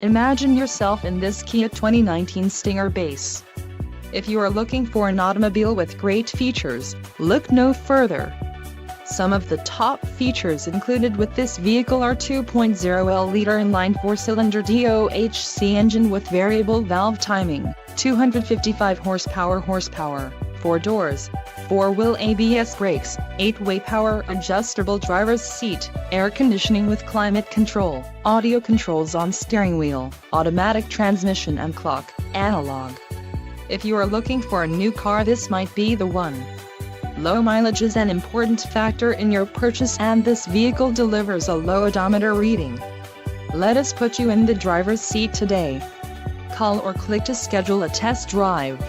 Imagine yourself in this Kia 2019 Stinger base. If you are looking for an automobile with great features, look no further. Some of the top features included with this vehicle are 2.0L-liter inline 4-cylinder DOHC engine with variable valve timing, 255 horsepower, 4 doors, 4-wheel ABS brakes, 8-way power adjustable driver's seat, air conditioning with climate control, audio controls on steering wheel, automatic transmission and clock, analog. If you are looking for a new car, this might be the one. Low mileage is an important factor in your purchase, and this vehicle delivers a low odometer reading. Let us put you in the driver's seat today. Call or click to schedule a test drive.